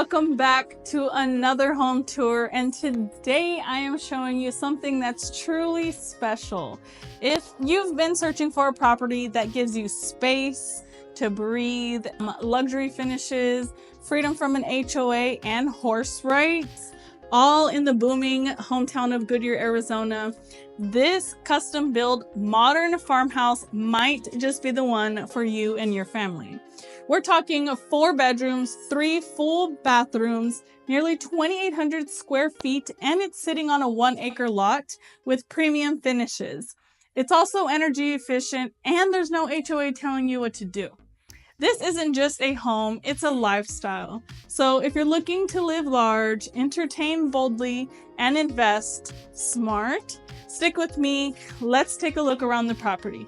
welcome back to another home tour, and today I am showing you something that's truly special. If you've been searching for a property that gives you space to breathe, luxury finishes, freedom from an HOA and horse rights, all in the booming hometown of Goodyear, Arizona, this custom built modern farmhouse might just be the one for you and your family. We're talking 4 bedrooms, 3 full bathrooms, nearly 2,800 square feet, and it's sitting on a 1-acre lot with premium finishes. It's also energy efficient, and there's no HOA telling you what to do. This isn't just a home, it's a lifestyle. So if you're looking to live large, entertain boldly, and invest smart, stick with me. Let's take a look around the property.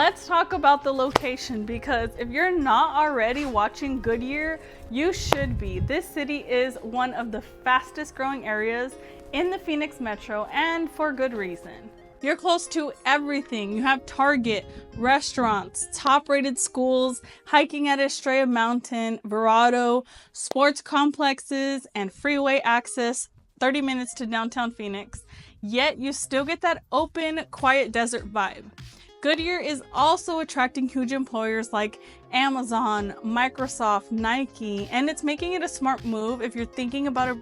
let's talk about the location, because if you're not already watching Goodyear, you should be. This city is one of the fastest growing areas in the Phoenix metro, and for good reason. You're close to everything. You have Target, restaurants, top-rated schools, hiking at Estrella Mountain, Verado, sports complexes, and freeway access, 30 minutes to downtown Phoenix. Yet you still get that open, quiet desert vibe. Goodyear is also attracting huge employers like Amazon, Microsoft, Nike, and it's making it a smart move if you're thinking about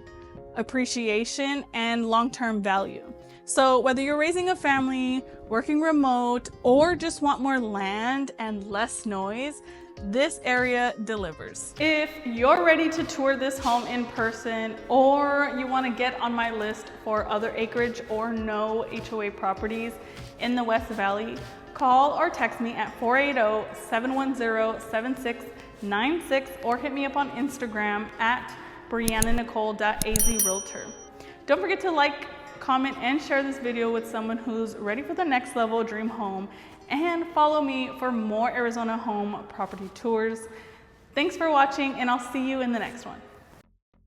appreciation and long-term value. So whether you're raising a family, working remote, or just want more land and less noise, this area delivers. If you're ready to tour this home in person, or you want to get on my list for other acreage or no HOA properties in the West Valley, call or text me at 480-710-7696 or hit me up on Instagram at briannanicole.azrealtor. Don't forget to like, comment, and share this video with someone who's ready for the next level dream home, and follow me for more Arizona home property tours. Thanks for watching, and I'll see you in the next one.